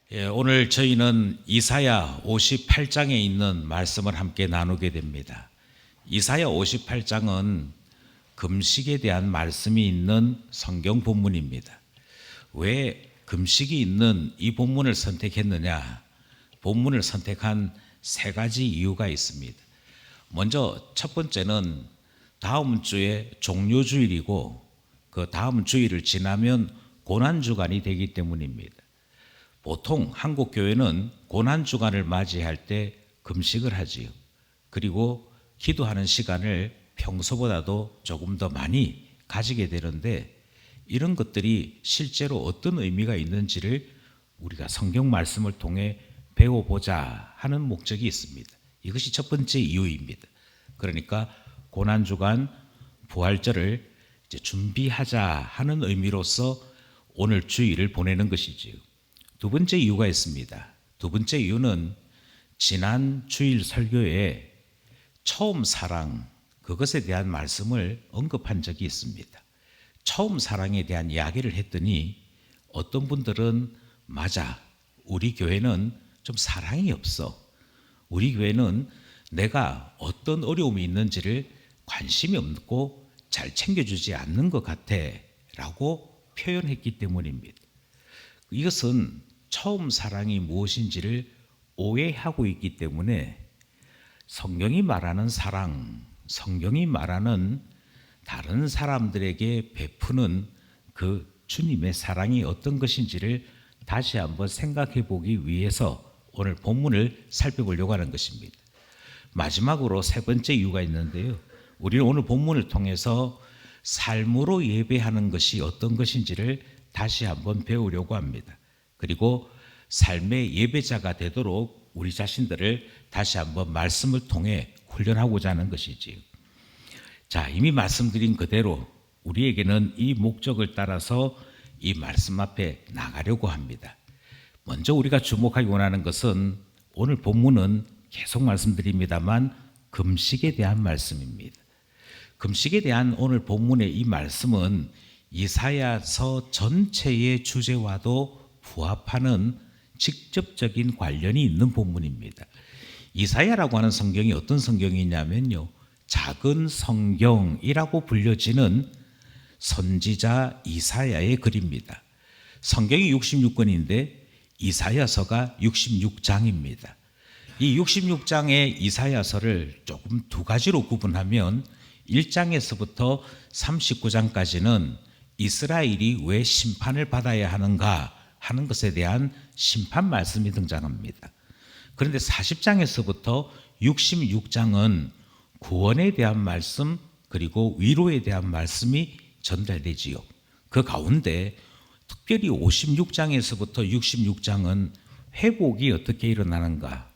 오늘 저희는 이사야 58장에 있는 말씀을 함께 나누게 됩니다. 이사야 58장은 금식에 대한 말씀이 있는 성경 본문입니다. 왜 금식이 있는 이 본문을 선택했느냐? 본문을 선택한 세 가지 이유가 있습니다. 먼저 첫 번째는 다음 주에 종료주일이고 그 다음 주일을 지나면 고난주간이 되기 때문입니다. 보통 한국 교회는 고난주간을 맞이할 때 금식을 하지요. 그리고 기도하는 시간을 평소보다도 조금 더 많이 가지게 되는데, 이런 것들이 실제로 어떤 의미가 있는지를 우리가 성경 말씀을 통해 배워보자 하는 목적이 있습니다. 이것이 첫 번째 이유입니다. 그러니까 고난주간 부활절을 이제 준비하자 하는 의미로서 오늘 주일을 보내는 것이지요. 두 번째 이유가 있습니다. 두 번째 이유는 지난 주일 설교에 처음 사랑, 그것에 대한 말씀을 언급한 적이 있습니다. 처음 사랑에 대한 이야기를 했더니 어떤 분들은 맞아, 우리 교회는 좀 사랑이 없어. 우리 교회는 내가 어떤 어려움이 있는지를 관심이 없고 잘 챙겨주지 않는 것 같아 라고 표현했기 때문입니다. 이것은 처음 사랑이 무엇인지를 오해하고 있기 때문에 성경이 말하는 사랑, 성경이 말하는 다른 사람들에게 베푸는 그 주님의 사랑이 어떤 것인지를 다시 한번 생각해 보기 위해서 오늘 본문을 살펴보려고 하는 것입니다. 마지막으로 세 번째 이유가 있는데요. 우리는 오늘 본문을 통해서 삶으로 예배하는 것이 어떤 것인지를 다시 한번 배우려고 합니다. 그리고 삶의 예배자가 되도록 우리 자신들을 다시 한번 말씀을 통해 훈련하고자 하는 것이지요. 자, 이미 말씀드린 그대로 우리에게는 이 목적을 따라서 이 말씀 앞에 나가려고 합니다. 먼저 우리가 주목하기 원하는 것은 오늘 본문은 계속 말씀드립니다만 금식에 대한 말씀입니다. 금식에 대한 오늘 본문의 이 말씀은 이사야서 전체의 주제와도 부합하는 직접적인 관련이 있는 본문입니다. 이사야라고 하는 성경이 어떤 성경이냐면요, 작은 성경이라고 불려지는 선지자 이사야의 글입니다. 성경이 66권인데 이사야서가 66장입니다. 이 66장의 이사야서를 조금 두 가지로 구분하면 1장에서부터 39장까지는 이스라엘이 왜 심판을 받아야 하는가 하는 것에 대한 심판 말씀이 등장합니다. 그런데 40장에서부터 66장은 구원에 대한 말씀, 그리고 위로에 대한 말씀이 전달되지요. 그 가운데 특별히 56장에서부터 66장은 회복이 어떻게 일어나는가,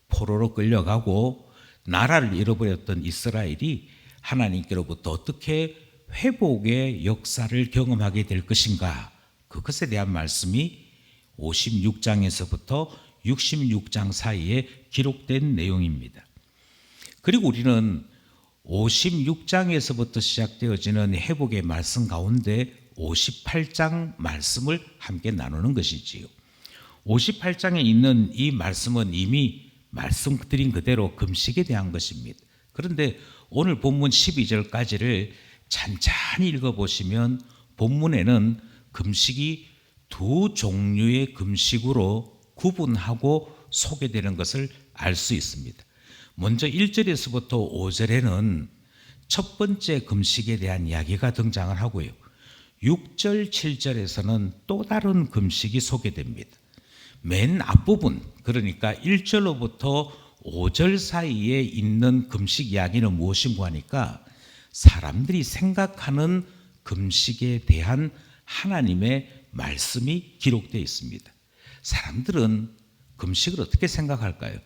포로로 끌려가고 나라를 잃어버렸던 이스라엘이 하나님께로부터 어떻게 회복의 역사를 경험하게 될 것인가, 그것에 대한 말씀이 56장에서부터 66장 사이에 기록된 내용입니다. 그리고 우리는 56장에서부터 시작되어지는 회복의 말씀 가운데 58장 말씀을 함께 나누는 것이지요. 58장에 있는 이 말씀은 이미 말씀드린 그대로 금식에 대한 것입니다. 그런데 오늘 본문 12절까지를 찬찬히 읽어보시면 본문에는 금식이 두 종류의 금식으로 구분하고 소개되는 것을 알 수 있습니다. 먼저 1절에서부터 5절에는 첫 번째 금식에 대한 이야기가 등장을 하고요. 6절, 7절에서는 또 다른 금식이 소개됩니다. 맨 앞부분, 그러니까 1절로부터 5절 사이에 있는 금식 이야기는 무엇인가 하니까 사람들이 생각하는 금식에 대한 하나님의 말씀이 기록되어 있습니다. 사람들은 금식을 어떻게 생각할까요?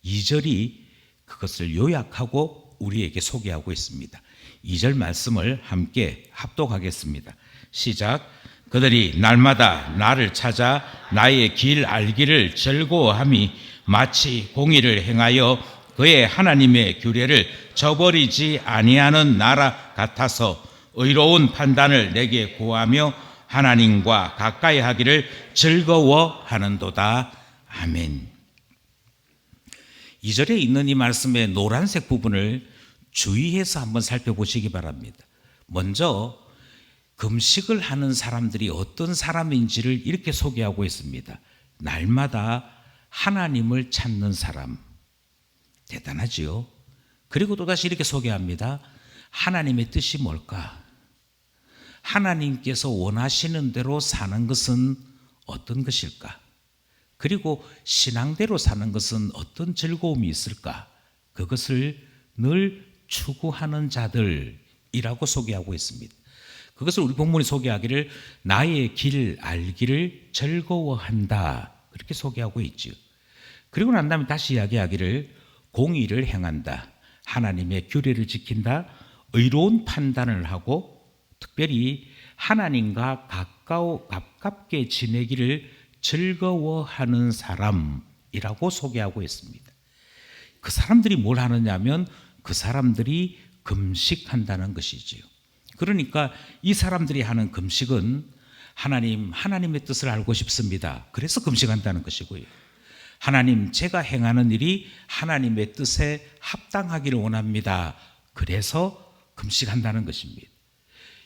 2절이 그것을 요약하고 우리에게 소개하고 있습니다. 2절 말씀을 함께 합독하겠습니다. 시작. 그들이 날마다 나를 찾아 나의 길 알기를 즐거워함이 마치 공의를 행하여 그의 하나님의 규례를 저버리지 아니하는 나라 같아서 의로운 판단을 내게 구하며 하나님과 가까이 하기를 즐거워하는도다. 아멘. 2절에 있는 이 말씀의 노란색 부분을 주의해서 한번 살펴보시기 바랍니다. 먼저 금식을 하는 사람들이 어떤 사람인지를 이렇게 소개하고 있습니다. 날마다 하나님을 찾는 사람. 대단하지요. 그리고 또다시 이렇게 소개합니다. 하나님의 뜻이 뭘까? 하나님께서 원하시는 대로 사는 것은 어떤 것일까? 그리고 신앙대로 사는 것은 어떤 즐거움이 있을까? 그것을 늘 추구하는 자들이라고 소개하고 있습니다. 그것을 우리 본문이 소개하기를 나의 길 알기를 즐거워한다, 그렇게 소개하고 있죠. 그리고 난 다음에 다시 이야기하기를 공의를 행한다, 하나님의 규례를 지킨다, 의로운 판단을 하고 특별히 하나님과 가깝게 지내기를 즐거워하는 사람이라고 소개하고 있습니다. 그 사람들이 뭘 하느냐면 그 사람들이 금식한다는 것이지요. 그러니까 이 사람들이 하는 금식은 하나님의 뜻을 알고 싶습니다. 그래서 금식한다는 것이고요. 하나님, 제가 행하는 일이 하나님의 뜻에 합당하기를 원합니다. 그래서 금식한다는 것입니다.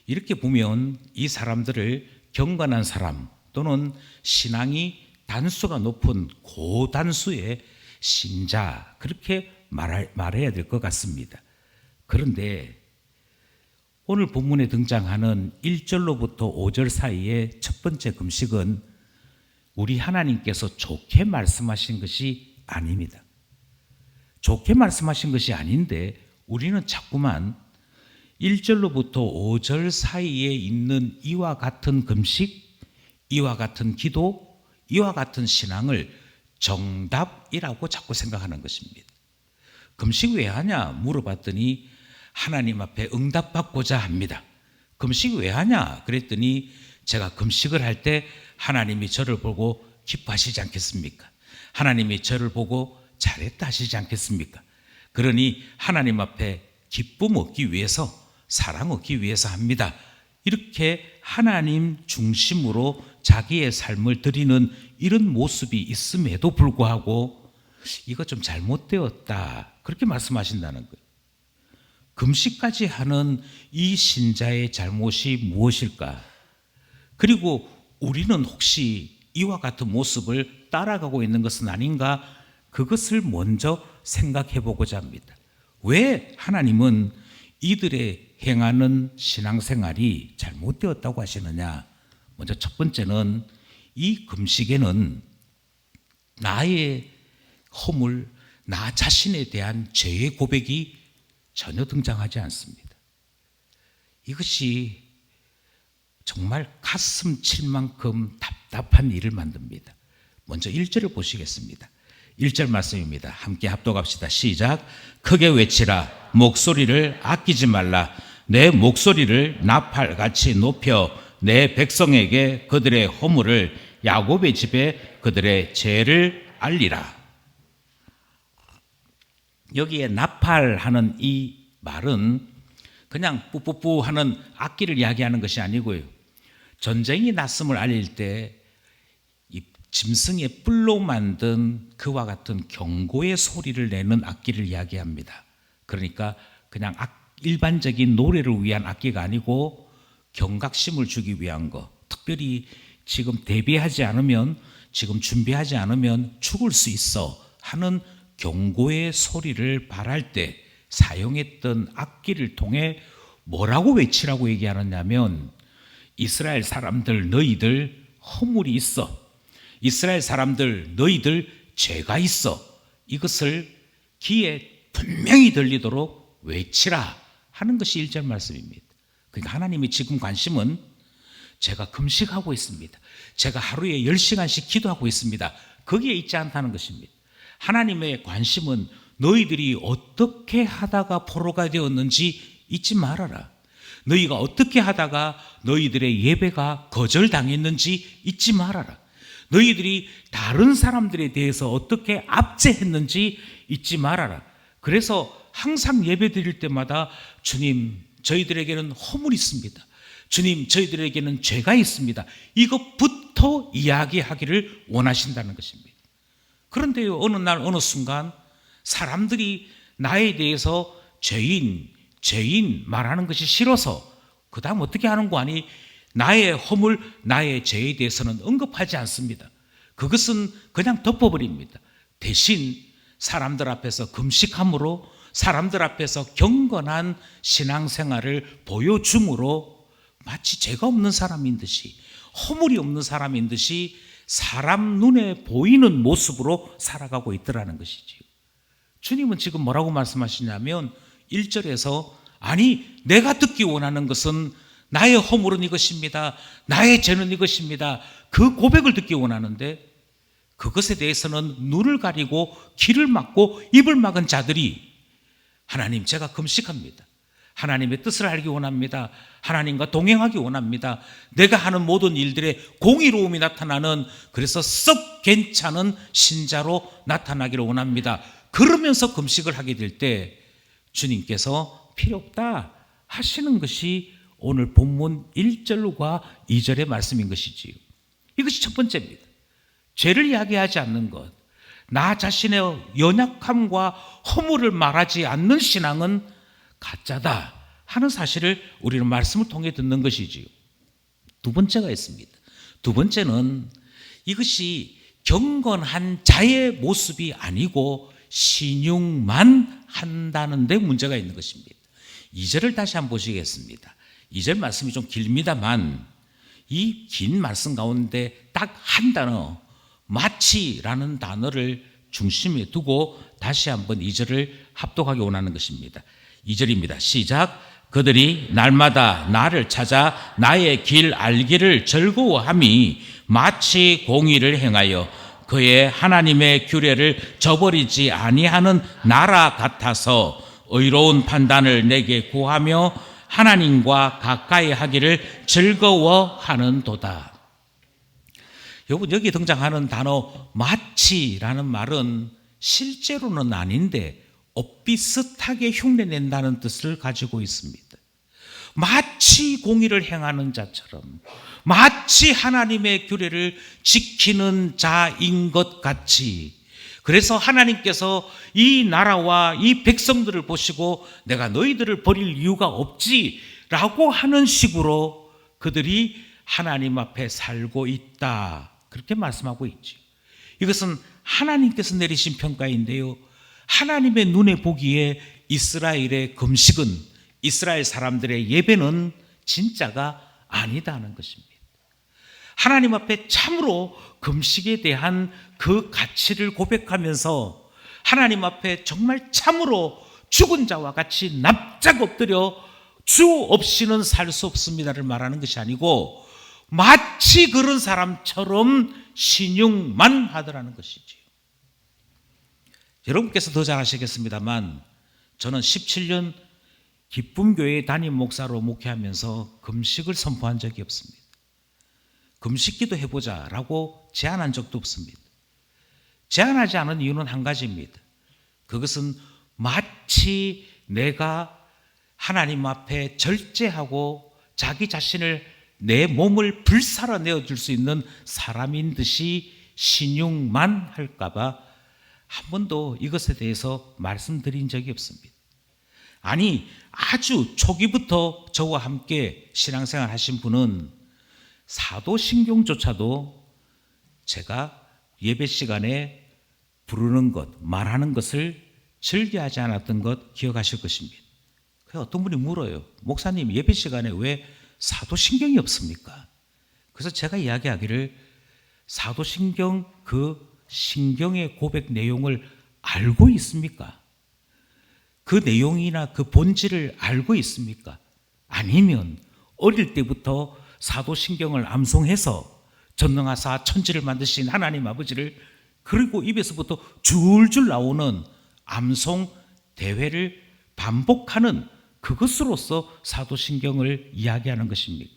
이렇게 보면 이 사람들을 경건한 사람 또는 신앙이 단수가 높은 고단수의 신자, 그렇게 말해야 될 것 같습니다. 그런데 오늘 본문에 등장하는 1절로부터 5절 사이의 첫 번째 금식은 우리 하나님께서 좋게 말씀하신 것이 아닙니다. 좋게 말씀하신 것이 아닌데 우리는 자꾸만 1절로부터 5절 사이에 있는 이와 같은 금식, 이와 같은 기도, 이와 같은 신앙을 정답이라고 자꾸 생각하는 것입니다. 금식 왜 하냐 물어봤더니 하나님 앞에 응답받고자 합니다. 금식 왜 하냐 그랬더니 제가 금식을 할 때 하나님이 저를 보고 기뻐하시지 않겠습니까? 하나님이 저를 보고 잘했다 하시지 않겠습니까? 그러니 하나님 앞에 기쁨 얻기 위해서, 사랑 얻기 위해서 합니다. 이렇게 하나님 중심으로 자기의 삶을 드리는 이런 모습이 있음에도 불구하고 이거 좀 잘못되었다, 그렇게 말씀하신다는 거예요. 금식까지 하는 이 신자의 잘못이 무엇일까? 그리고 우리는 혹시 이와 같은 모습을 따라가고 있는 것은 아닌가? 그것을 먼저 생각해 보고자 합니다. 왜 하나님은 이들의 행하는 신앙생활이 잘못되었다고 하시느냐? 먼저 첫 번째는 이 금식에는 나의 허물, 나 자신에 대한 죄의 고백이 전혀 등장하지 않습니다. 이것이 정말 가슴 칠 만큼 답답한 일을 만듭니다. 먼저 1절을 보시겠습니다. 1절 말씀입니다. 함께 합독합시다. 시작. 크게 외치라. 목소리를 아끼지 말라. 내 목소리를 나팔같이 높여 내 백성에게 그들의 허물을, 야곱의 집에 그들의 죄를 알리라. 여기에 나팔하는 이 말은 그냥 뿌뿌뿌 하는 악기를 이야기하는 것이 아니고요. 전쟁이 났음을 알릴 때 이 짐승의 뿔로 만든 그와 같은 경고의 소리를 내는 악기를 이야기합니다. 그러니까 그냥 일반적인 노래를 위한 악기가 아니고 경각심을 주기 위한 것, 특별히 지금 대비하지 않으면, 지금 준비하지 않으면 죽을 수 있어 하는 경고의 소리를 발할 때 사용했던 악기를 통해 뭐라고 외치라고 얘기하느냐면, 이스라엘 사람들 너희들 허물이 있어, 이스라엘 사람들 너희들 죄가 있어, 이것을 귀에 분명히 들리도록 외치라 하는 것이 1절 말씀입니다. 그러니까 하나님이 지금 관심은 제가 금식하고 있습니다, 제가 하루에 10시간씩 기도하고 있습니다, 거기에 있지 않다는 것입니다. 하나님의 관심은 너희들이 어떻게 하다가 포로가 되었는지 잊지 말아라. 너희가 어떻게 하다가 너희들의 예배가 거절당했는지 잊지 말아라. 너희들이 다른 사람들에 대해서 어떻게 압제했는지 잊지 말아라. 그래서 항상 예배 드릴 때마다 주님, 저희들에게는 허물이 있습니다. 주님, 저희들에게는 죄가 있습니다. 이것부터 이야기하기를 원하신다는 것입니다. 그런데요, 어느 날 어느 순간 사람들이 나에 대해서 죄인 말하는 것이 싫어서 그 다음 어떻게 하는 거 아니? 나의 허물, 나의 죄에 대해서는 언급하지 않습니다. 그것은 그냥 덮어버립니다. 대신 사람들 앞에서 금식함으로, 사람들 앞에서 경건한 신앙생활을 보여줌으로 마치 죄가 없는 사람인 듯이, 허물이 없는 사람인 듯이 사람 눈에 보이는 모습으로 살아가고 있더라는 것이지요. 주님은 지금 뭐라고 말씀하시냐면 1절에서 아니, 내가 듣기 원하는 것은 나의 허물은 이것입니다, 나의 죄는 이것입니다, 그 고백을 듣기 원하는데 그것에 대해서는 눈을 가리고 귀를 막고 입을 막은 자들이 하나님, 제가 금식합니다, 하나님의 뜻을 알기 원합니다, 하나님과 동행하기 원합니다, 내가 하는 모든 일들에 공의로움이 나타나는, 그래서 썩 괜찮은 신자로 나타나기를 원합니다, 그러면서 금식을 하게 될 때 주님께서 필요 없다 하시는 것이 오늘 본문 1절과 2절의 말씀인 것이지요. 이것이 첫 번째입니다. 죄를 이야기하지 않는 것, 나 자신의 연약함과 허물을 말하지 않는 신앙은 가짜다 하는 사실을 우리는 말씀을 통해 듣는 것이지요. 두 번째가 있습니다. 두 번째는 이것이 경건한 자의 모습이 아니고 신용만 한다는 데 문제가 있는 것입니다. 2절을 다시 한번 보시겠습니다. 2절 말씀이 좀 길입니다만 이 긴 말씀 가운데 딱 한 단어, 마치라는 단어를 중심에 두고 다시 한번 2절을 합독하기 원하는 것입니다. 2절입니다. 시작. 그들이 날마다 나를 찾아 나의 길 알기를 즐거워함이 마치 공의를 행하여 그의 하나님의 규례를 저버리지 아니하는 나라 같아서 의로운 판단을 내게 구하며 하나님과 가까이 하기를 즐거워하는도다. 여러분, 여기 등장하는 단어 마치라는 말은 실제로는 아닌데 엇비슷하게 흉내낸다는 뜻을 가지고 있습니다. 마치 공의를 행하는 자처럼, 마치 하나님의 규례를 지키는 자인 것 같이, 그래서 하나님께서 이 나라와 이 백성들을 보시고 내가 너희들을 버릴 이유가 없지라고 하는 식으로 그들이 하나님 앞에 살고 있다, 그렇게 말씀하고 있죠. 이것은 하나님께서 내리신 평가인데요, 하나님의 눈에 보기에 이스라엘의 금식은, 이스라엘 사람들의 예배는 진짜가 아니다는 것입니다. 하나님 앞에 참으로 금식에 대한 그 가치를 고백하면서 하나님 앞에 정말 참으로 죽은 자와 같이 납작 엎드려 주 없이는 살 수 없습니다를 말하는 것이 아니고 마치 그런 사람처럼 신용만 하더라는 것이지요. 여러분께서 더 잘 아시겠습니다만 저는 17년 기쁨교회 담임 목사로 목회하면서 금식을 선포한 적이 없습니다. 금식기도 해보자라고 제안한 적도 없습니다. 제안하지 않은 이유는 한 가지입니다. 그것은 마치 내가 하나님 앞에 절제하고 자기 자신을, 내 몸을 불살아 내어줄 수 있는 사람인 듯이 신용만 할까봐 한 번도 이것에 대해서 말씀드린 적이 없습니다. 아니, 아주 초기부터 저와 함께 신앙생활 하신 분은 사도신경조차도 제가 예배 시간에 부르는 것, 말하는 것을 즐겨하지 않았던 것 기억하실 것입니다. 어떤 분이 물어요. 목사님, 예배 시간에 왜 사도신경이 없습니까? 그래서 제가 이야기하기를, 사도신경 그 신경의 고백 내용을 알고 있습니까? 그 내용이나 그 본질을 알고 있습니까? 아니면 어릴 때부터 사도신경을 암송해서 전능하사 천지를 만드신 하나님 아버지를, 그리고 입에서부터 줄줄 나오는 암송 대회를 반복하는 그것으로서 사도신경을 이야기하는 것입니까?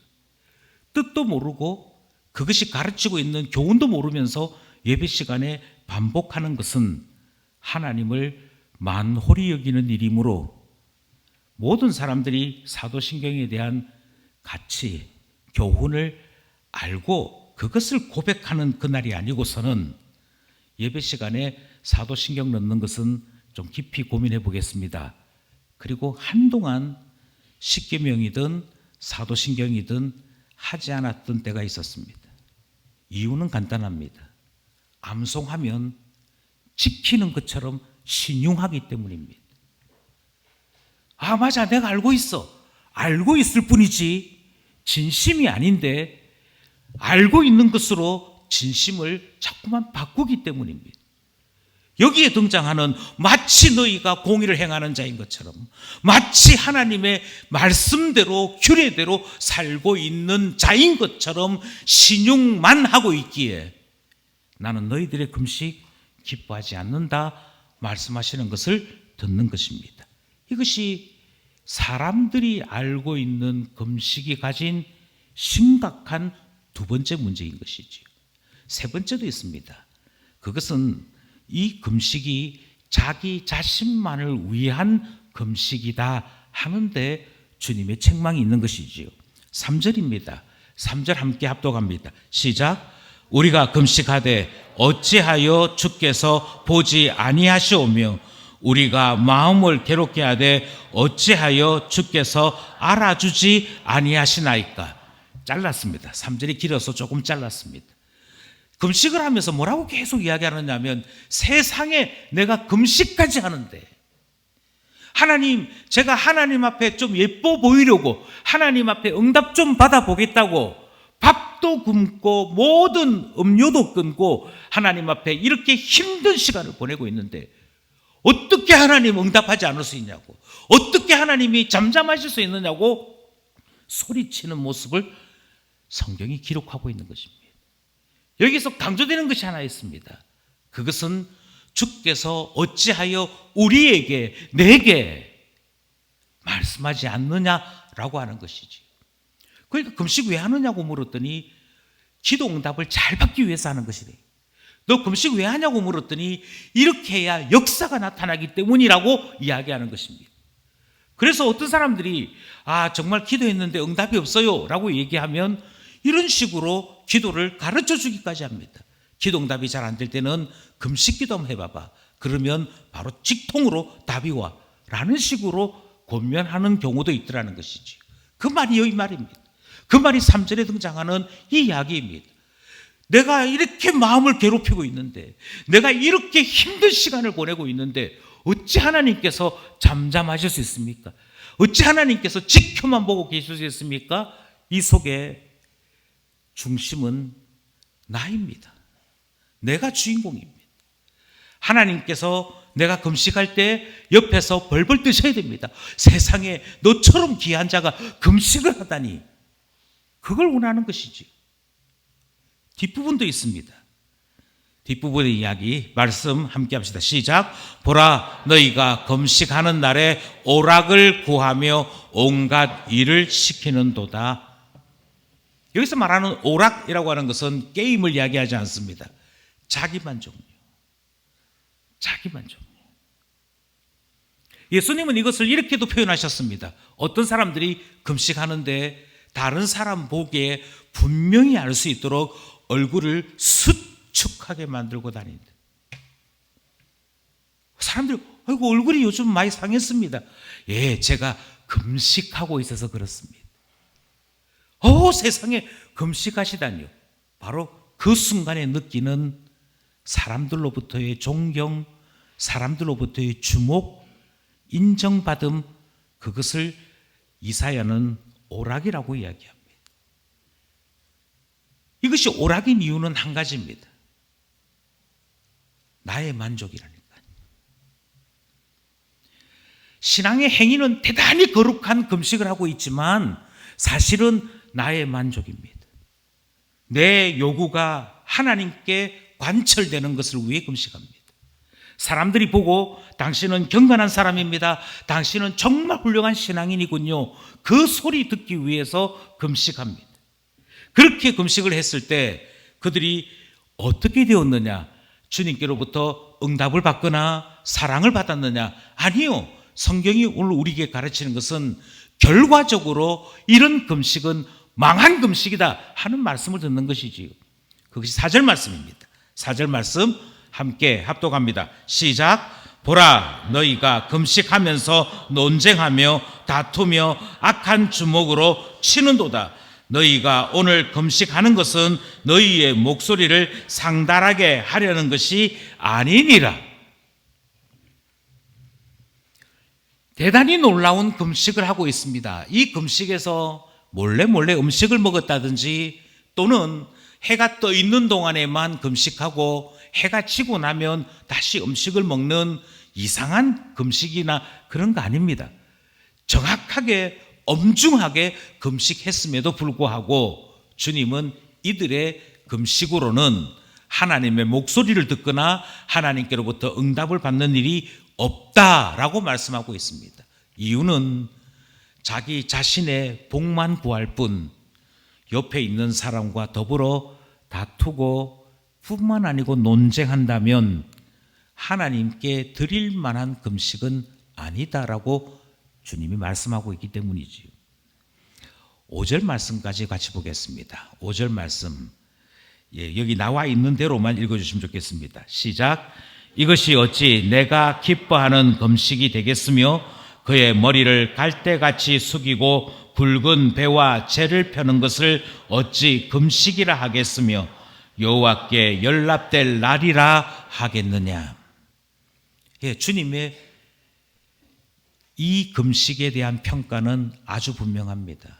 뜻도 모르고 그것이 가르치고 있는 교훈도 모르면서 예배 시간에 반복하는 것은 하나님을 만홀히 여기는 일이므로 모든 사람들이 사도신경에 대한 같이 교훈을 알고 그것을 고백하는 그날이 아니고서는 예배 시간에 사도신경 넣는 것은 좀 깊이 고민해 보겠습니다. 그리고 한동안 십계명이든 사도신경이든 하지 않았던 때가 있었습니다. 이유는 간단합니다. 암송하면 지키는 것처럼 신용하기 때문입니다. 아, 맞아, 내가 알고 있어. 알고 있을 뿐이지 진심이 아닌데 알고 있는 것으로 진심을 자꾸만 바꾸기 때문입니다. 여기에 등장하는 마치 너희가 공의를 행하는 자인 것처럼, 마치 하나님의 말씀대로 규례대로 살고 있는 자인 것처럼 신용만 하고 있기에 나는 너희들의 금식 기뻐하지 않는다 말씀하시는 것을 듣는 것입니다. 이것이 사람들이 알고 있는 금식이 가진 심각한 두 번째 문제인 것이지요. 세 번째도 있습니다. 그것은 이 금식이 자기 자신만을 위한 금식이다 하는데 주님의 책망이 있는 것이지요. 3절입니다. 3절 함께 합독합니다. 시작. 우리가 금식하되 어찌하여 주께서 보지 아니하시오며 우리가 마음을 괴롭게 하되 어찌하여 주께서 알아주지 아니하시나이까. 잘랐습니다. 3절이 길어서 조금 잘랐습니다. 금식을 하면서 뭐라고 계속 이야기하느냐면 세상에 내가 금식까지 하는데 하나님, 제가 하나님 앞에 좀 예뻐 보이려고 하나님 앞에 응답 좀 받아보겠다고 밥도 굶고 모든 음료도 끊고 하나님 앞에 이렇게 힘든 시간을 보내고 있는데 어떻게 하나님 응답하지 않을 수 있냐고, 어떻게 하나님이 잠잠하실 수 있느냐고 소리치는 모습을 성경이 기록하고 있는 것입니다. 여기서 강조되는 것이 하나 있습니다. 그것은 주께서 어찌하여 우리에게, 내게 말씀하지 않느냐라고 하는 것이지. 그러니까 금식 왜 하느냐고 물었더니 기도 응답을 잘 받기 위해서 하는 것이래. 너 금식 왜 하냐고 물었더니 이렇게 해야 역사가 나타나기 때문이라고 이야기하는 것입니다. 그래서 어떤 사람들이 아, 정말 기도했는데 응답이 없어요 라고 얘기하면 이런 식으로 기도를 가르쳐 주기까지 합니다. 기도 응답이 잘 안 될 때는 금식 기도 한번 해봐봐. 그러면 바로 직통으로 답이 와 라는 식으로 권면하는 경우도 있더라는 것이지. 그 말이 여기 말입니다. 그 말이 3절에 등장하는 이 이야기입니다. 내가 이렇게 마음을 괴롭히고 있는데, 내가 이렇게 힘든 시간을 보내고 있는데 어찌 하나님께서 잠잠하실 수 있습니까? 어찌 하나님께서 지켜만 보고 계실 수 있습니까? 이 속에 중심은 나입니다. 내가 주인공입니다. 하나님께서 내가 금식할 때 옆에서 벌벌 뜨셔야 됩니다. 세상에 너처럼 귀한 자가 금식을 하다니, 그걸 원하는 것이지. 뒷부분도 있습니다. 뒷부분의 이야기 말씀 함께 합시다. 시작. 보라, 너희가 금식하는 날에 오락을 구하며 온갖 일을 시키는도다. 여기서 말하는 오락이라고 하는 것은 게임을 이야기하지 않습니다. 자기만족이요. 자기만족. 예수님은 이것을 이렇게도 표현하셨습니다. 어떤 사람들이 금식하는데 다른 사람 보기에 분명히 알 수 있도록 얼굴을 수축하게 만들고 다닌다. 사람들이 아이고 얼굴이 요즘 많이 상했습니다. 예, 제가 금식하고 있어서 그렇습니다. 세상에 금식하시다니요. 바로 그 순간에 느끼는 사람들로부터의 존경, 사람들로부터의 주목, 인정받음, 그것을 이사야는 오락이라고 이야기합니다. 이것이 오락인 이유는 한 가지입니다. 나의 만족이라니까요. 신앙의 행위는 대단히 거룩한 금식을 하고 있지만 사실은 나의 만족입니다. 내 요구가 하나님께 관철되는 것을 위해 금식합니다. 사람들이 보고 당신은 경건한 사람입니다. 당신은 정말 훌륭한 신앙인이군요. 그 소리 듣기 위해서 금식합니다. 그렇게 금식을 했을 때 그들이 어떻게 되었느냐? 주님께로부터 응답을 받거나 사랑을 받았느냐? 아니요. 성경이 오늘 우리에게 가르치는 것은 결과적으로 이런 금식은 망한 금식이다 하는 말씀을 듣는 것이지요. 그것이 4절 말씀입니다. 4절 말씀 함께 합독합니다. 시작. 보라, 너희가 금식하면서 논쟁하며 다투며 악한 주먹으로 치는도다. 너희가 오늘 금식하는 것은 너희의 목소리를 상달하게 하려는 것이 아니니라. 대단히 놀라운 금식을 하고 있습니다. 이 금식에서 몰래 음식을 먹었다든지 또는 해가 떠 있는 동안에만 금식하고 해가 지고 나면 다시 음식을 먹는 이상한 금식이나 그런 거 아닙니다. 정확하게 엄중하게 금식했음에도 불구하고 주님은 이들의 금식으로는 하나님의 목소리를 듣거나 하나님께로부터 응답을 받는 일이 없다라고 말씀하고 있습니다. 이유는 자기 자신의 복만 구할 뿐 옆에 있는 사람과 더불어 다투고 뿐만 아니고 논쟁한다면 하나님께 드릴 만한 금식은 아니다라고 주님이 말씀하고 있기 때문이지요. 5절 말씀까지 같이 보겠습니다. 5절 말씀, 여기 나와 있는 대로만 읽어주시면 좋겠습니다. 시작. 이것이 어찌 내가 기뻐하는 금식이 되겠으며 그의 머리를 갈대같이 숙이고 붉은 배와 재를 펴는 것을 어찌 금식이라 하겠으며 여호와께 연락될 날이라 하겠느냐. 주님의 이 금식에 대한 평가는 아주 분명합니다.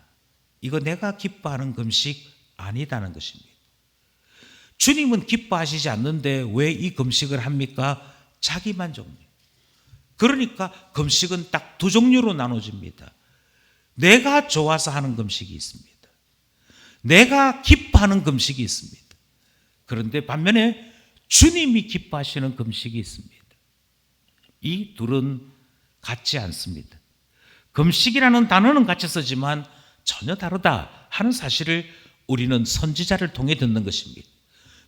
이거 내가 기뻐하는 금식 아니다는 것입니다. 주님은 기뻐하시지 않는데 왜 이 금식을 합니까? 자기만족입니다. 그러니까 금식은 딱 두 종류로 나눠집니다. 내가 좋아서 하는 금식이 있습니다. 내가 기뻐하는 금식이 있습니다. 그런데 반면에 주님이 기뻐하시는 금식이 있습니다. 이 둘은 같지 않습니다. 금식이라는 단어는 같이 쓰지만 전혀 다르다 하는 사실을 우리는 선지자를 통해 듣는 것입니다.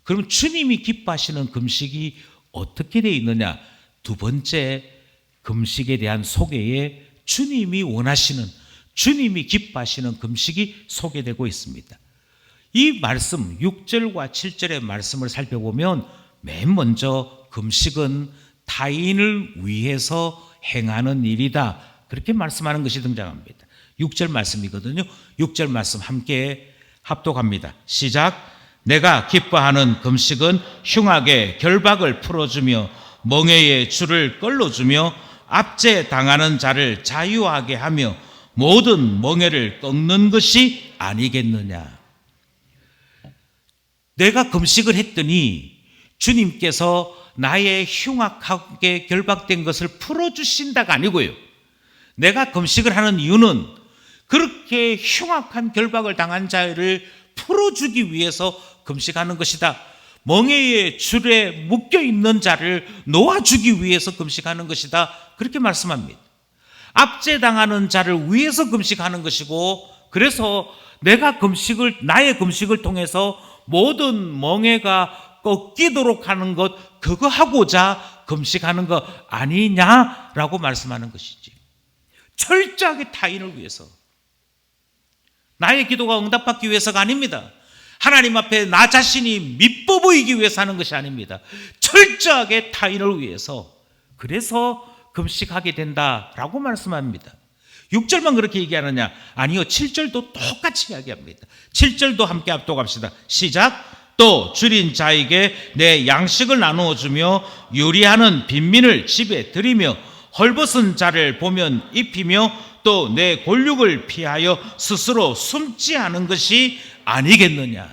그럼 주님이 기뻐하시는 금식이 어떻게 되어 있느냐? 두 번째 금식에 대한 소개에 주님이 원하시는, 주님이 기뻐하시는 금식이 소개되고 있습니다. 이 말씀 6절과 7절의 말씀을 살펴보면 맨 먼저 금식은 타인을 위해서 행하는 일이다, 그렇게 말씀하는 것이 등장합니다. 6절 말씀이거든요. 6절 말씀 함께 합독합니다. 시작. 내가 기뻐하는 금식은 흉악의 결박을 풀어주며 멍에의 줄을 끌어주며 압제 당하는 자를 자유하게 하며 모든 멍에를 꺾는 것이 아니겠느냐. 내가 금식을 했더니 주님께서 나의 흉악하게 결박된 것을 풀어주신다가 아니고요. 내가 금식을 하는 이유는 그렇게 흉악한 결박을 당한 자를 풀어주기 위해서 금식하는 것이다. 멍에의 줄에 묶여있는 자를 놓아주기 위해서 금식하는 것이다. 그렇게 말씀합니다. 압제당하는 자를 위해서 금식하는 것이고, 그래서 내가 나의 금식을 통해서 모든 멍에가 꺾이도록 하는 것, 그거 하고자 금식하는 것 아니냐라고 말씀하는 것이지. 철저하게 타인을 위해서, 나의 기도가 응답받기 위해서가 아닙니다. 하나님 앞에 나 자신이 미뻐 보이기 위해서 하는 것이 아닙니다. 철저하게 타인을 위해서, 그래서 금식하게 된다라고 말씀합니다. 6절만 그렇게 얘기하느냐? 아니요, 7절도 똑같이 이야기합니다. 7절도 함께 합독합시다. 시작. 또 줄인 자에게 내 양식을 나누어 주며 요리하는 빈민을 집에 들이며 헐벗은 자를 보면 입히며 또 내 골육을 피하여 스스로 숨지 않은 것이 아니겠느냐.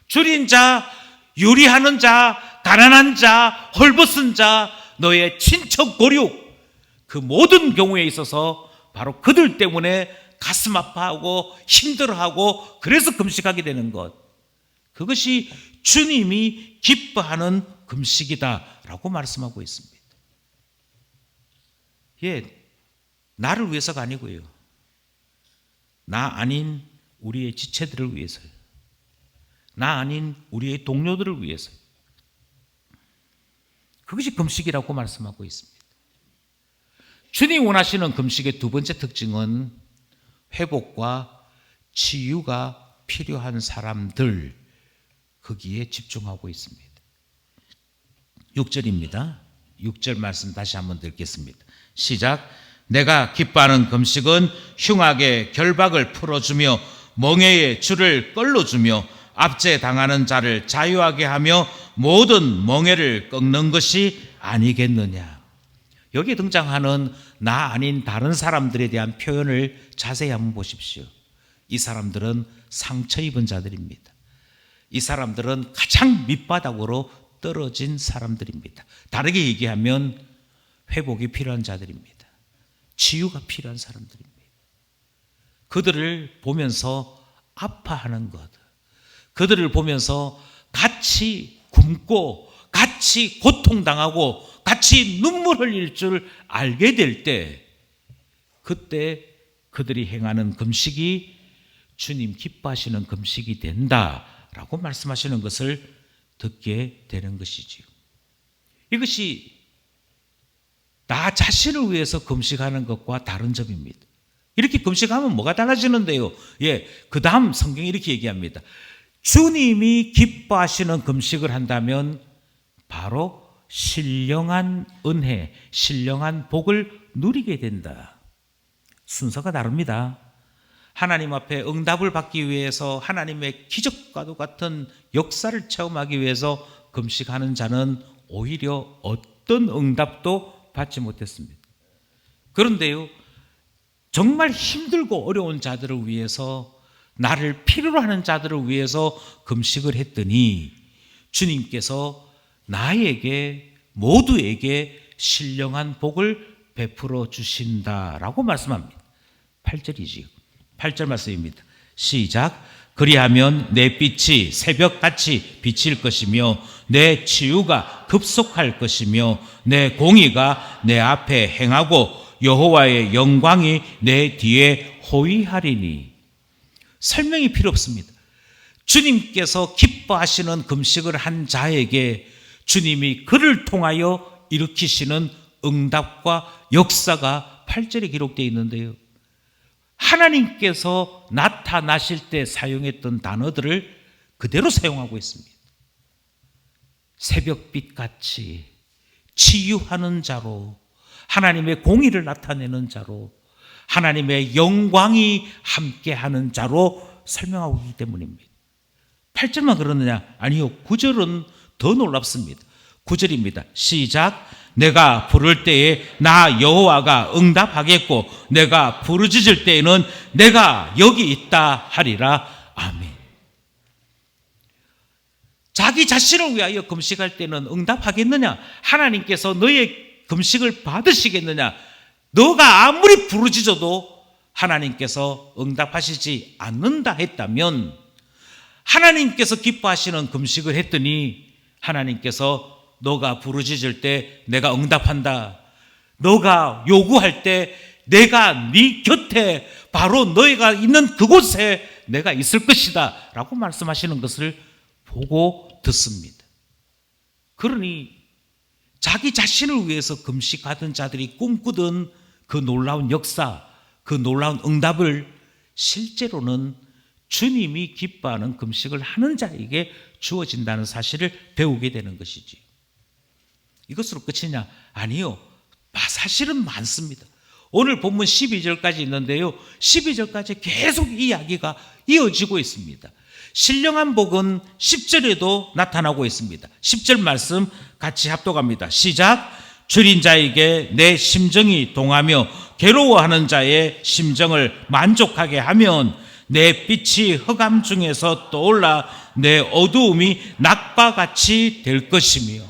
줄인 자, 요리하는 자, 가난한 자, 헐벗은 자, 너의 친척 고륙, 그 모든 경우에 있어서 바로 그들 때문에 가슴 아파하고 힘들어하고 그래서 금식하게 되는 것, 그것이 주님이 기뻐하는 금식이다라고 말씀하고 있습니다. 나를 위해서가 아니고요, 나 아닌 우리의 지체들을 위해서요, 나 아닌 우리의 동료들을 위해서요. 그것이 금식이라고 말씀하고 있습니다. 주님이 원하시는 금식의 두 번째 특징은 회복과 치유가 필요한 사람들, 거기에 집중하고 있습니다. 6절입니다. 6절 말씀 다시 한번 읽겠습니다. 시작. 내가 기뻐하는 금식은 흉악의 결박을 풀어주며 멍에의 줄을 끌어주며 압제당하는 자를 자유하게 하며 모든 멍에를 꺾는 것이 아니겠느냐. 여기에 등장하는 나 아닌 다른 사람들에 대한 표현을 자세히 한번 보십시오. 이 사람들은 상처 입은 자들입니다. 이 사람들은 가장 밑바닥으로 떨어진 사람들입니다. 다르게 얘기하면 회복이 필요한 자들입니다. 치유가 필요한 사람들입니다. 그들을 보면서 아파하는 것, 그들을 보면서 같이 굶고 같이 고통당하고 같이 눈물 흘릴 줄 알게 될 때, 그때 그들이 행하는 금식이 주님 기뻐하시는 금식이 된다라고 말씀하시는 것을 듣게 되는 것이지요. 이것이 나 자신을 위해서 금식하는 것과 다른 점입니다. 이렇게 금식하면 뭐가 달라지는데요? 그 다음 성경이 이렇게 얘기합니다. 주님이 기뻐하시는 금식을 한다면 바로 신령한 은혜, 신령한 복을 누리게 된다. 순서가 다릅니다. 하나님 앞에 응답을 받기 위해서, 하나님의 기적과도 같은 역사를 체험하기 위해서 금식하는 자는 오히려 어떤 응답도 받지 못했습니다. 그런데요, 정말 힘들고 어려운 자들을 위해서, 나를 필요로 하는 자들을 위해서 금식을 했더니 주님께서 나에게, 모두에게 신령한 복을 베풀어 주신다라고 말씀합니다. 8절이지요. 8절 말씀입니다. 시작. 그리하면 내 빛이 새벽같이 비칠 것이며 내 치유가 급속할 것이며 내 공의가 내 앞에 행하고 여호와의 영광이 내 뒤에 호위하리니. 설명이 필요 없습니다. 주님께서 기뻐하시는 금식을 한 자에게 주님이 그를 통하여 일으키시는 응답과 역사가 8절에 기록되어 있는데요, 하나님께서 나타나실 때 사용했던 단어들을 그대로 사용하고 있습니다. 새벽빛같이 치유하는 자로, 하나님의 공의를 나타내는 자로, 하나님의 영광이 함께하는 자로 설명하고 있기 때문입니다. 8절만 그러느냐? 아니요, 9절은 더 놀랍습니다. 9절입니다. 시작. 내가 부를 때에 나 여호와가 응답하겠고 내가 부르짖을 때에는 내가 여기 있다 하리라. 아멘. 자기 자신을 위하여 금식할 때는 응답하겠느냐? 하나님께서 너의 금식을 받으시겠느냐? 너가 아무리 부르짖어도 하나님께서 응답하시지 않는다 했다면, 하나님께서 기뻐하시는 금식을 했더니 하나님께서 너가 부르짖을 때 내가 응답한다, 너가 요구할 때 내가 네 곁에, 바로 너희가 있는 그곳에 내가 있을 것이다 라고 말씀하시는 것을 보고 듣습니다. 그러니 자기 자신을 위해서 금식하던 자들이 꿈꾸던 그 놀라운 역사, 그 놀라운 응답을 실제로는 주님이 기뻐하는 금식을 하는 자에게 주어진다는 사실을 배우게 되는 것이지. 이것으로 끝이냐? 아니요. 사실은 많습니다. 오늘 본문 12절까지 있는데요, 12절까지 계속 이야기가 이어지고 있습니다. 신령한 복은 10절에도 나타나고 있습니다. 10절 말씀 같이 합독합니다. 시작. 줄인 자에게 내 심정이 동하며 괴로워하는 자의 심정을 만족하게 하면 내 빛이 흑암 중에서 떠올라 내 어두움이 낮과 같이 될 것이며.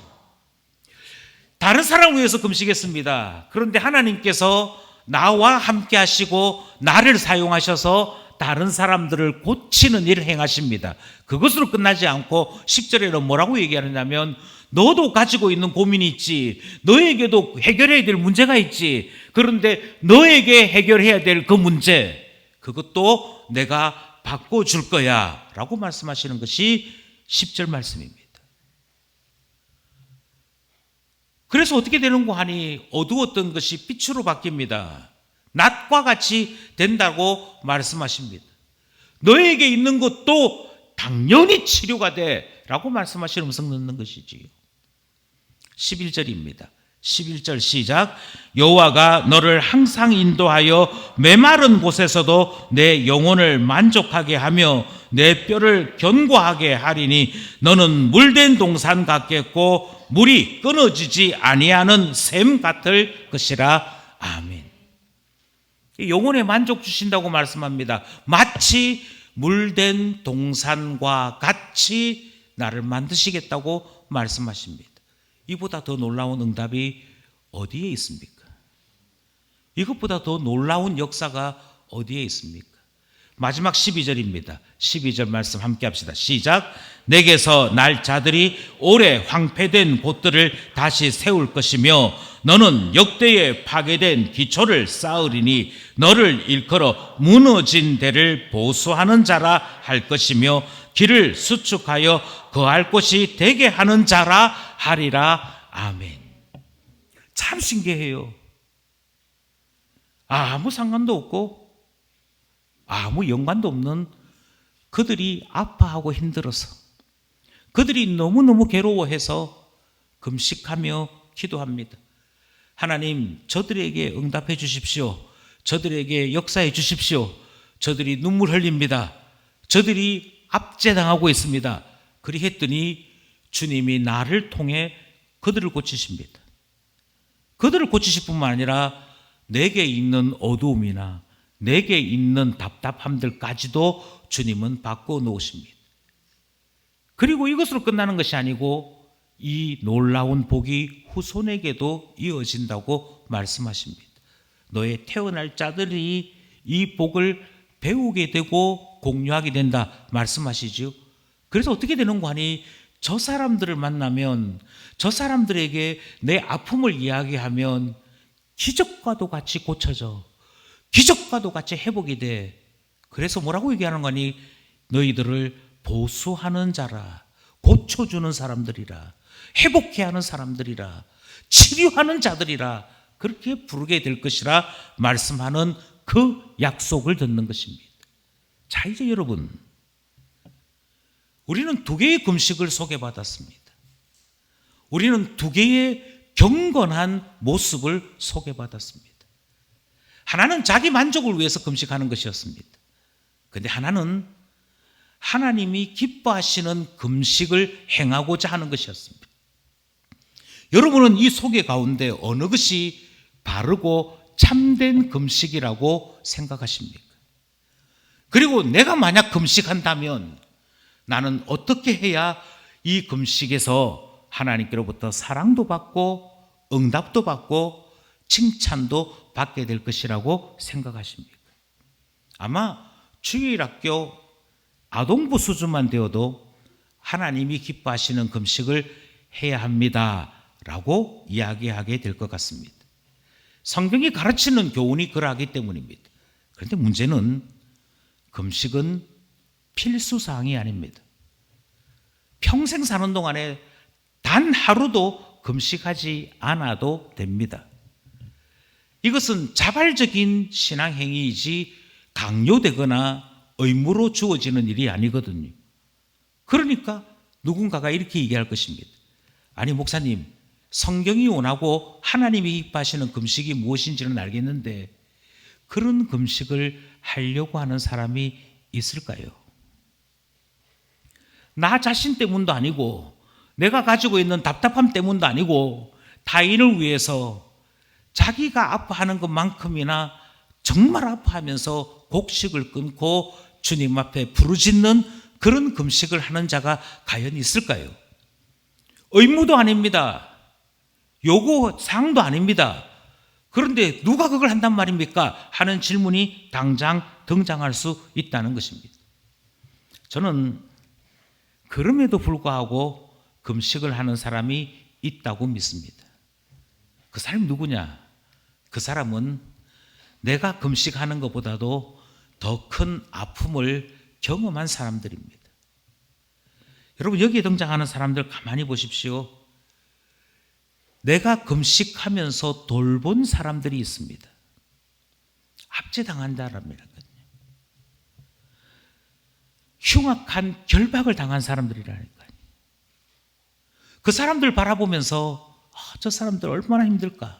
다른 사람을 위해서 금식했습니다. 그런데 하나님께서 나와 함께 하시고 나를 사용하셔서 다른 사람들을 고치는 일을 행하십니다. 그것으로 끝나지 않고 10절에는 뭐라고 얘기하느냐면, 너도 가지고 있는 고민이 있지, 너에게도 해결해야 될 문제가 있지, 그런데 너에게 해결해야 될 그 문제, 그것도 내가 바꿔줄 거야 라고 말씀하시는 것이 10절 말씀입니다. 그래서 어떻게 되는고 하니 어두웠던 것이 빛으로 바뀝니다. 낫과 같이 된다고 말씀하십니다. 너에게 있는 것도 당연히 치료가 돼 라고 말씀하시는 음성 넣는 것이지요. 11절입니다. 11절 시작. 여호와가 너를 항상 인도하여 메마른 곳에서도 내 영혼을 만족하게 하며 내 뼈를 견고하게 하리니 너는 물된 동산 같겠고 물이 끊어지지 아니하는 샘 같을 것이라. 아멘. 영혼에 만족 주신다고 말씀합니다. 마치 물된 동산과 같이 나를 만드시겠다고 말씀하십니다. 이보다 더 놀라운 응답이 어디에 있습니까? 이것보다 더 놀라운 역사가 어디에 있습니까? 마지막 12절입니다. 12절 말씀 함께 합시다. 시작. 내게서 날 자들이 오래 황폐된 곳들을 다시 세울 것이며 너는 역대에 파괴된 기초를 쌓으리니 너를 일컬어 무너진 데를 보수하는 자라 할 것이며 길을 수축하여 거할 곳이 되게 하는 자라 하리라. 아멘. 참 신기해요. 아무 상관도 없고 아무 연관도 없는 그들이 아파하고 힘들어서 그들이 너무너무 괴로워해서 금식하며 기도합니다. 하나님, 저들에게 응답해 주십시오. 저들에게 역사해 주십시오. 저들이 눈물 흘립니다. 저들이 압제당하고 있습니다. 그리 했더니 주님이 나를 통해 그들을 고치십니다. 그들을 고치실 뿐만 아니라 내게 있는 어두움이나 내게 있는 답답함들까지도 주님은 바꿔놓으십니다. 그리고 이것으로 끝나는 것이 아니고 이 놀라운 복이 후손에게도 이어진다고 말씀하십니다. 너의 태어날 자들이 이 복을 배우게 되고 공유하게 된다 말씀하시죠. 그래서 어떻게 되는 거 아니? 저 사람들을 만나면 저 사람들에게 내 아픔을 이야기하면 기적과도 같이 고쳐져. 기적과도 같이 회복이 돼. 그래서 뭐라고 얘기하는 거니? 너희들을 보수하는 자라, 고쳐주는 사람들이라, 회복해 하는 사람들이라, 치료하는 자들이라 그렇게 부르게 될 것이라 말씀하는 그 약속을 듣는 것입니다. 자, 이제 여러분, 우리는 두 개의 금식을 소개받았습니다. 우리는 두 개의 경건한 모습을 소개받았습니다. 하나는 자기 만족을 위해서 금식하는 것이었습니다. 그런데 하나는 하나님이 기뻐하시는 금식을 행하고자 하는 것이었습니다. 여러분은 이 소개 가운데 어느 것이 바르고 참된 금식이라고 생각하십니까? 그리고 내가 만약 금식한다면 나는 어떻게 해야 이 금식에서 하나님께로부터 사랑도 받고 응답도 받고 칭찬도 받게 될 것이라고 생각하십니까? 아마 주일학교 아동부 수준만 되어도 하나님이 기뻐하시는 금식을 해야 합니다 라고 이야기하게 될 것 같습니다. 성경이 가르치는 교훈이 그러하기 때문입니다. 그런데 문제는 금식은 필수사항이 아닙니다. 평생 사는 동안에 단 하루도 금식하지 않아도 됩니다. 이것은 자발적인 신앙행위이지 강요되거나 의무로 주어지는 일이 아니거든요. 그러니까 누군가가 이렇게 얘기할 것입니다. 아니 목사님, 성경이 원하고 하나님이 기뻐하시는 금식이 무엇인지는 알겠는데 그런 금식을 하려고 하는 사람이 있을까요? 나 자신 때문도 아니고 내가 가지고 있는 답답함 때문도 아니고 타인을 위해서 자기가 아파하는 것만큼이나 정말 아파하면서 곡식을 끊고 주님 앞에 부르짖는 그런 금식을 하는 자가 과연 있을까요? 의무도 아닙니다. 요구사항도 아닙니다. 그런데 누가 그걸 한단 말입니까? 하는 질문이 당장 등장할 수 있다는 것입니다. 저는 그럼에도 불구하고 금식을 하는 사람이 있다고 믿습니다. 그 사람이 누구냐? 그 사람은 내가 금식하는 것보다도 더 큰 아픔을 경험한 사람들입니다. 여러분, 여기에 등장하는 사람들 가만히 보십시오. 내가 금식하면서 돌본 사람들이 있습니다. 압제당한다랍니다. 흉악한 결박을 당한 사람들이라니까요. 그 사람들 바라보면서 저 사람들 얼마나 힘들까?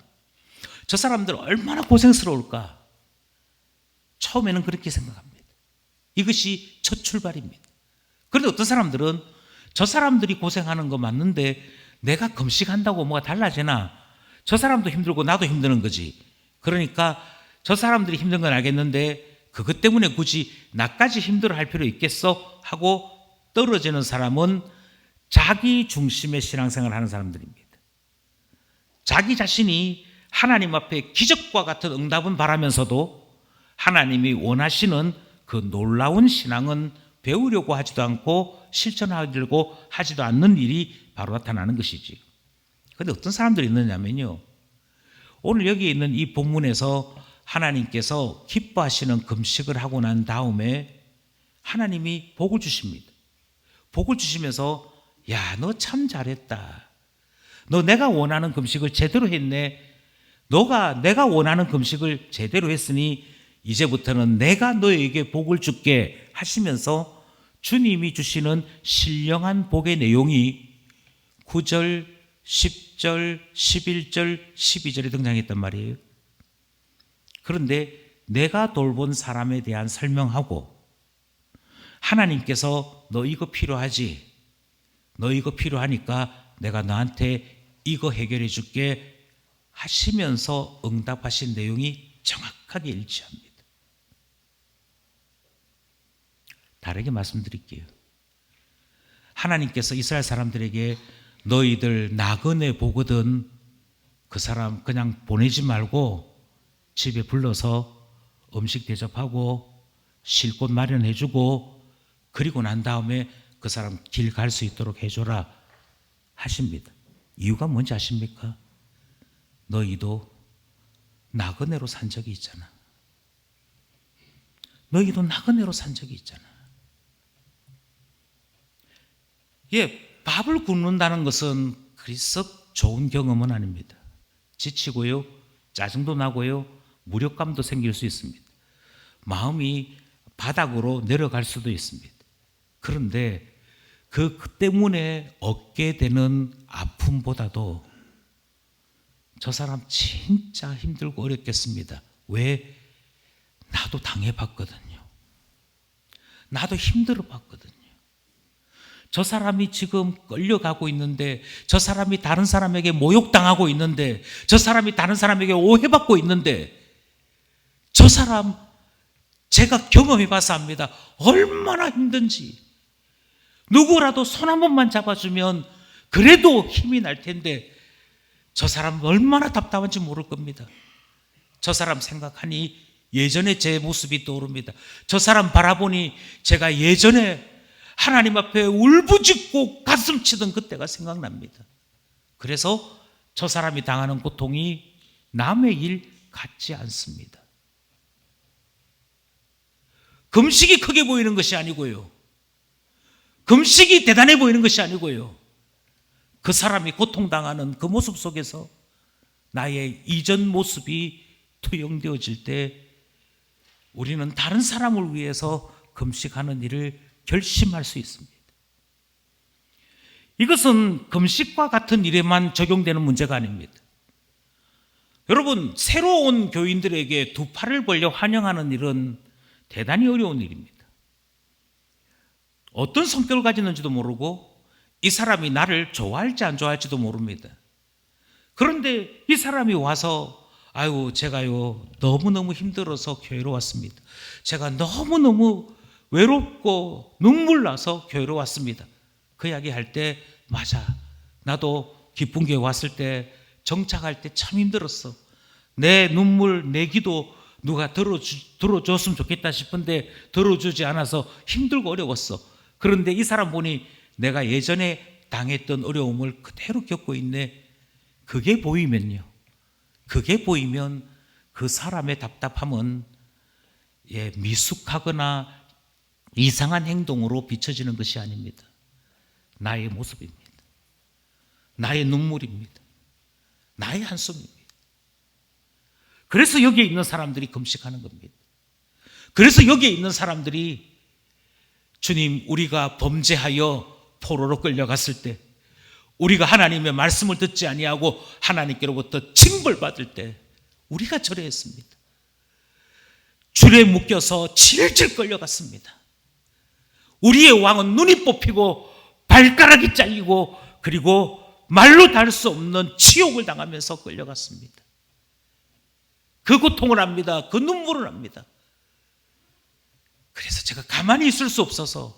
저 사람들 얼마나 고생스러울까? 처음에는 그렇게 생각합니다. 이것이 첫 출발입니다. 그런데 어떤 사람들은 저 사람들이 고생하는 거 맞는데 내가 금식한다고 뭐가 달라지나? 저 사람도 힘들고 나도 힘드는 거지. 그러니까 저 사람들이 힘든 건 알겠는데 그것 때문에 굳이 나까지 힘들어할 필요 있겠어? 하고 떨어지는 사람은 자기 중심의 신앙생활을 하는 사람들입니다. 자기 자신이 하나님 앞에 기적과 같은 응답은 바라면서도 하나님이 원하시는 그 놀라운 신앙은 배우려고 하지도 않고 실천하려고 하지도 않는 일이 바로 나타나는 것이지. 그런데 어떤 사람들이 있느냐면요, 오늘 여기 있는 이 본문에서 하나님께서 기뻐하시는 금식을 하고 난 다음에 하나님이 복을 주십니다. 복을 주시면서 야, 너 참 잘했다. 너 내가 원하는 금식을 제대로 했네. 너가 내가 원하는 금식을 제대로 했으니 이제부터는 내가 너에게 복을 줄게 하시면서 주님이 주시는 신령한 복의 내용이 9절, 10절, 11절, 12절에 등장했단 말이에요. 그런데 내가 돌본 사람에 대한 설명하고 하나님께서 너 이거 필요하지? 너 이거 필요하니까 내가 너한테 이거 해결해 줄게 하시면서 응답하신 내용이 정확하게 일치합니다. 다르게 말씀드릴게요. 하나님께서 이스라엘 사람들에게 너희들 나그네 보거든 그 사람 그냥 보내지 말고 집에 불러서 음식 대접하고 쉴 곳 마련해 주고 그리고 난 다음에 그 사람 길 갈 수 있도록 해줘라 하십니다. 이유가 뭔지 아십니까? 너희도 나그네로 산 적이 있잖아. 너희도 나그네로 산 적이 있잖아. 예, 밥을 굶는다는 것은 그리 썩 좋은 경험은 아닙니다. 지치고요, 짜증도 나고요, 무력감도 생길 수 있습니다. 마음이 바닥으로 내려갈 수도 있습니다. 그런데 그 때문에 얻게 되는 아픔보다도 저 사람 진짜 힘들고 어렵겠습니다. 왜? 나도 당해봤거든요. 나도 힘들어 봤거든요. 저 사람이 지금 끌려가고 있는데, 저 사람이 다른 사람에게 모욕당하고 있는데, 저 사람이 다른 사람에게 오해받고 있는데, 저 사람 제가 경험해봐서 압니다. 얼마나 힘든지. 누구라도 손 한 번만 잡아주면 그래도 힘이 날 텐데 저 사람 얼마나 답답한지 모를 겁니다. 저 사람 생각하니 예전에 제 모습이 떠오릅니다. 저 사람 바라보니 제가 예전에 하나님 앞에 울부짖고 가슴 치던 그때가 생각납니다. 그래서 저 사람이 당하는 고통이 남의 일 같지 않습니다. 금식이 크게 보이는 것이 아니고요, 금식이 대단해 보이는 것이 아니고요, 그 사람이 고통당하는 그 모습 속에서 나의 이전 모습이 투영되어질 때 우리는 다른 사람을 위해서 금식하는 일을 결심할 수 있습니다. 이것은 금식과 같은 일에만 적용되는 문제가 아닙니다. 여러분, 새로 온 교인들에게 두 팔을 벌려 환영하는 일은 대단히 어려운 일입니다. 어떤 성격을 가졌는지도 모르고 이 사람이 나를 좋아할지 안 좋아할지도 모릅니다. 그런데 이 사람이 와서 아유, 제가요 너무너무 힘들어서 교회로 왔습니다. 제가 너무너무 외롭고 눈물 나서 교회로 왔습니다. 그 이야기 할 때 맞아, 나도 기쁜 교회 왔을 때 정착할 때 참 힘들었어. 내 눈물, 내 기도 누가 들어줬으면 좋겠다 싶은데 들어주지 않아서 힘들고 어려웠어. 그런데 이 사람 보니 내가 예전에 당했던 어려움을 그대로 겪고 있네. 그게 보이면요, 그게 보이면 그 사람의 답답함은 미숙하거나 이상한 행동으로 비춰지는 것이 아닙니다. 나의 모습입니다. 나의 눈물입니다. 나의 한숨입니다. 그래서 여기에 있는 사람들이 금식하는 겁니다. 그래서 여기에 있는 사람들이 주님, 우리가 범죄하여 포로로 끌려갔을 때, 우리가 하나님의 말씀을 듣지 아니하고 하나님께로부터 징벌받을 때 우리가 절해했습니다. 줄에 묶여서 질질 끌려갔습니다. 우리의 왕은 눈이 뽑히고 발가락이 잘리고 그리고 말로 닿을 수 없는 치욕을 당하면서 끌려갔습니다. 그 고통을 압니다. 그 눈물을 압니다. 그래서 제가 가만히 있을 수 없어서,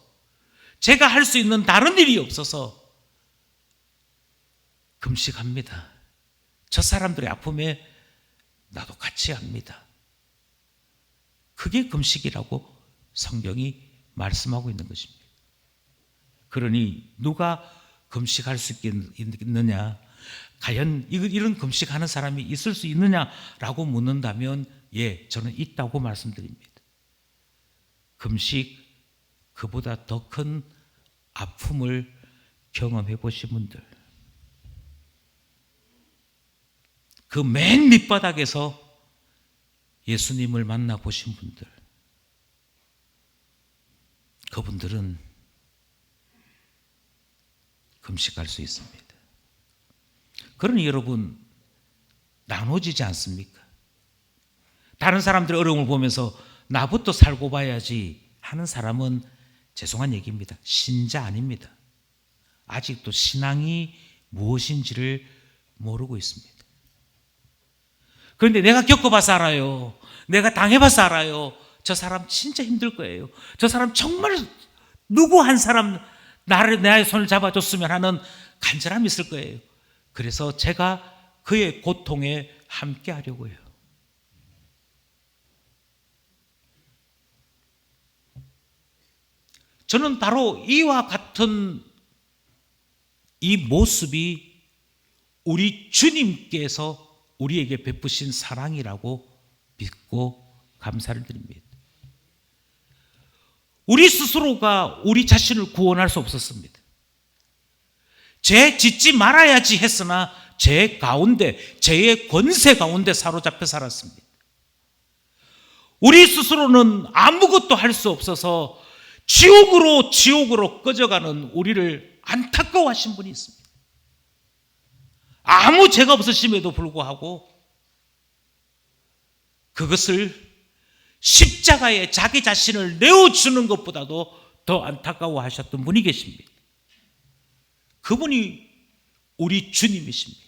제가 할 수 있는 다른 일이 없어서 금식합니다. 저 사람들의 아픔에 나도 같이 합니다. 그게 금식이라고 성경이 말씀하고 있는 것입니다. 그러니 누가 금식할 수 있느냐, 과연 이런 금식하는 사람이 있을 수 있느냐라고 묻는다면 예, 저는 있다고 말씀드립니다. 금식, 그보다 더 큰 아픔을 경험해 보신 분들, 그 맨 밑바닥에서 예수님을 만나 보신 분들, 그분들은 금식할 수 있습니다. 그러니 여러분, 나눠지지 않습니까? 다른 사람들의 어려움을 보면서 나부터 살고 봐야지 하는 사람은 죄송한 얘기입니다. 신자 아닙니다. 아직도 신앙이 무엇인지를 모르고 있습니다. 그런데 내가 겪어봐서 알아요. 내가 당해봐서 알아요. 저 사람 진짜 힘들 거예요. 저 사람 정말 누구 한 사람 나의 손을 잡아줬으면 하는 간절함이 있을 거예요. 그래서 제가 그의 고통에 함께 하려고 해요. 저는 바로 이와 같은 이 모습이 우리 주님께서 우리에게 베푸신 사랑이라고 믿고 감사를 드립니다. 우리 스스로가 우리 자신을 구원할 수 없었습니다. 죄 짓지 말아야지 했으나 죄 가운데, 죄의 권세 가운데 사로잡혀 살았습니다. 우리 스스로는 아무것도 할 수 없어서 지옥으로 꺼져가는 우리를 안타까워하신 분이 있습니다. 아무 죄가 없으심에도 불구하고 그것을 십자가에 자기 자신을 내어주는 것보다도 더 안타까워하셨던 분이 계십니다. 그분이 우리 주님이십니다.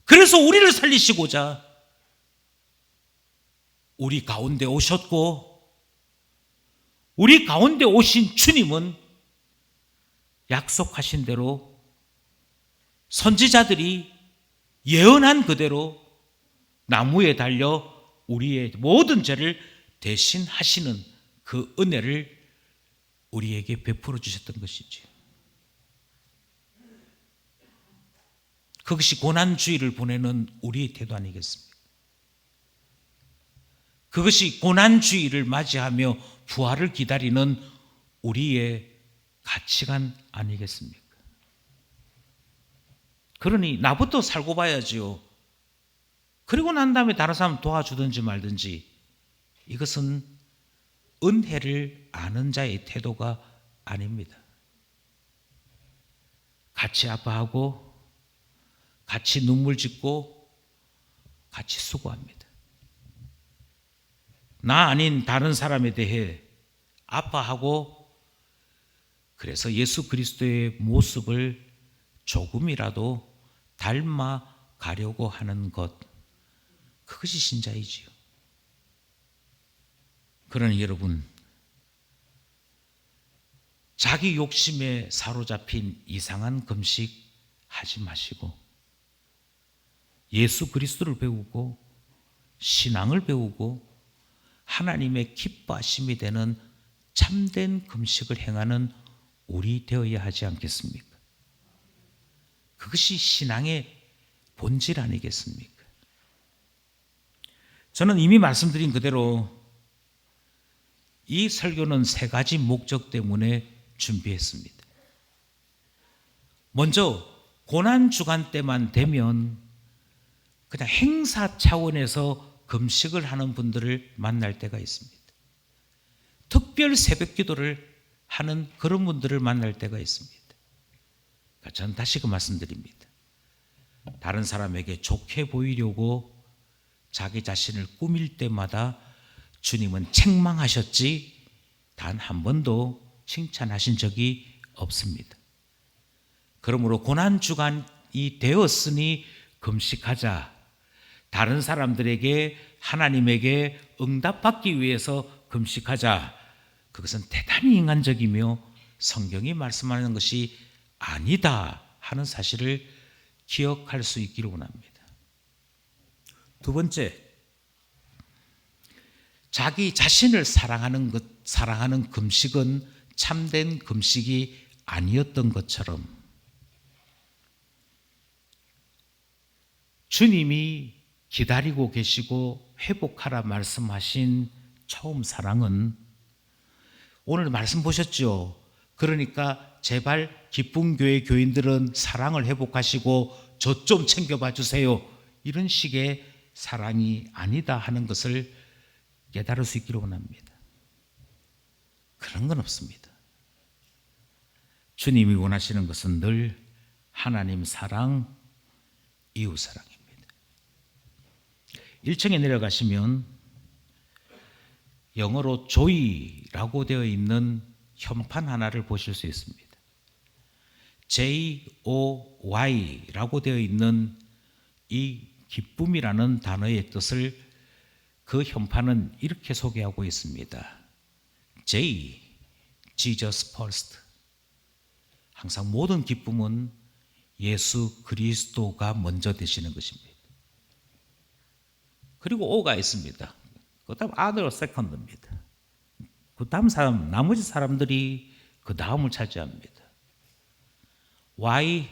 그래서 우리를 살리시고자 우리 가운데 오셨고, 우리 가운데 오신 주님은 약속하신 대로 선지자들이 예언한 그대로 나무에 달려 우리의 모든 죄를 대신하시는 그 은혜를 우리에게 베풀어 주셨던 것이지요. 그것이 고난주의를 보내는 우리의 태도 아니겠습니까? 그것이 고난주의를 맞이하며 부활을 기다리는 우리의 가치관 아니겠습니까? 그러니 나부터 살고 봐야지요. 그리고 난 다음에 다른 사람 도와주든지 말든지, 이것은 은혜를 아는 자의 태도가 아닙니다. 같이 아파하고 같이 눈물 짓고 같이 수고합니다. 나 아닌 다른 사람에 대해 아파하고, 그래서 예수 그리스도의 모습을 조금이라도 닮아 가려고 하는 것, 그것이 신자이지요. 그러니 여러분, 자기 욕심에 사로잡힌 이상한 금식 하지 마시고 예수 그리스도를 배우고 신앙을 배우고 하나님의 기뻐하심이 되는 참된 금식을 행하는 우리 되어야 하지 않겠습니까? 그것이 신앙의 본질 아니겠습니까? 저는 이미 말씀드린 그대로 이 설교는 세 가지 목적 때문에 준비했습니다. 먼저 고난 주간 때만 되면 그냥 행사 차원에서 금식을 하는 분들을 만날 때가 있습니다. 특별 새벽 기도를 하는 그런 분들을 만날 때가 있습니다. 그러니까 저는 다시 그 말씀드립니다. 다른 사람에게 좋게 보이려고 자기 자신을 꾸밀 때마다 주님은 책망하셨지 단 한 번도 칭찬하신 적이 없습니다. 그러므로 고난주간이 되었으니 금식하자. 다른 사람들에게 하나님에게 응답받기 위해서 금식하자. 그것은 대단히 인간적이며 성경이 말씀하는 것이 아니다 하는 사실을 기억할 수 있기를 원합니다. 두 번째, 자기 자신을 사랑하는 금식은 참된 금식이 아니었던 것처럼 주님이 기다리고 계시고 회복하라 말씀하신 처음 사랑은 오늘 말씀 보셨죠? 그러니까 제발 기쁨 교회 교인들은 사랑을 회복하시고 저 좀 챙겨봐 주세요. 이런 식의 사랑이 아니다 하는 것을 깨달을 수 있기를 원합니다. 그런 건 없습니다. 주님이 원하시는 것은 늘 하나님 사랑, 이웃 사랑입니다. 1층에 내려가시면 영어로 joy라고 되어 있는 현판 하나를 보실 수 있습니다. JOY라고 되어 있는 이 기쁨이라는 단어의 뜻을 그 현판은 이렇게 소개하고 있습니다. J, Jesus first. 항상 모든 기쁨은 예수 그리스도가 먼저 되시는 것입니다. 그리고 O가 있습니다. 그 다음 other second입니다. 그 다음 사람, 나머지 사람들이 그 다음을 차지합니다. Y,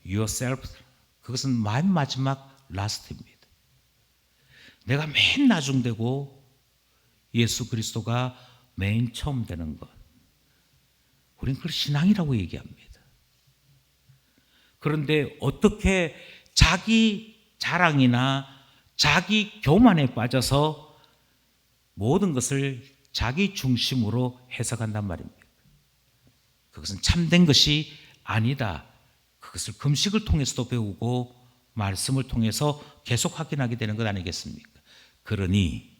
yourself. 그것은 맨 마지막 last입니다. 내가 맨 나중 되고 예수 그리스도가 맨 처음 되는 것. 우리는 그걸 신앙이라고 얘기합니다. 그런데 어떻게 자기 자랑이나 자기 교만에 빠져서 모든 것을 자기 중심으로 해석한단 말입니다. 그것은 참된 것이 아니다. 그것을 금식을 통해서도 배우고 말씀을 통해서 계속 확인하게 되는 것 아니겠습니까? 그러니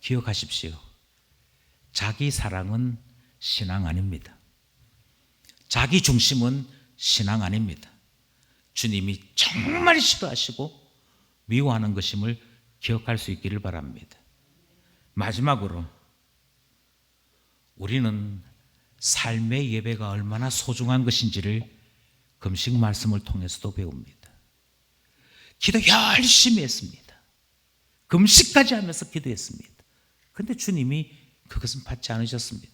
기억하십시오. 자기 사랑은 신앙 아닙니다. 자기 중심은 신앙 아닙니다. 주님이 정말 싫어하시고 미워하는 것임을 기억할 수 있기를 바랍니다. 마지막으로 우리는 삶의 예배가 얼마나 소중한 것인지를 금식 말씀을 통해서도 배웁니다. 기도 열심히 했습니다. 금식까지 하면서 기도했습니다. 그런데 주님이 그것은 받지 않으셨습니다.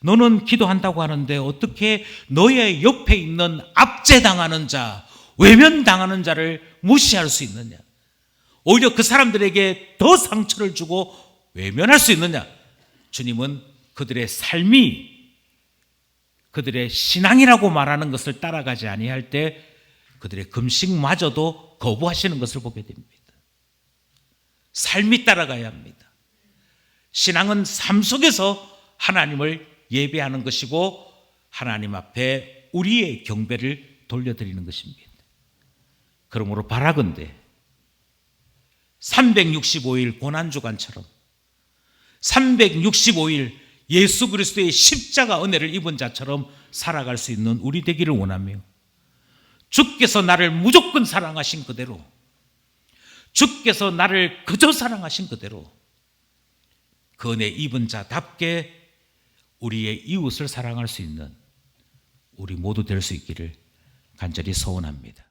너는 기도한다고 하는데 어떻게 너의 옆에 있는 압제당하는 자, 외면당하는 자를 무시할 수 있느냐? 오히려 그 사람들에게 더 상처를 주고 외면할 수 있느냐? 주님은 그들의 삶이 그들의 신앙이라고 말하는 것을 따라가지 아니할 때 그들의 금식마저도 거부하시는 것을 보게 됩니다. 삶이 따라가야 합니다. 신앙은 삶 속에서 하나님을 예배하는 것이고 하나님 앞에 우리의 경배를 돌려드리는 것입니다. 그러므로 바라건대 365일 고난주간처럼 365일 예수 그리스도의 십자가 은혜를 입은 자처럼 살아갈 수 있는 우리 되기를 원하며 주께서 나를 무조건 사랑하신 그대로 주께서 나를 그저 사랑하신 그대로 그 은혜 입은 자답게 우리의 이웃을 사랑할 수 있는 우리 모두 될 수 있기를 간절히 소원합니다.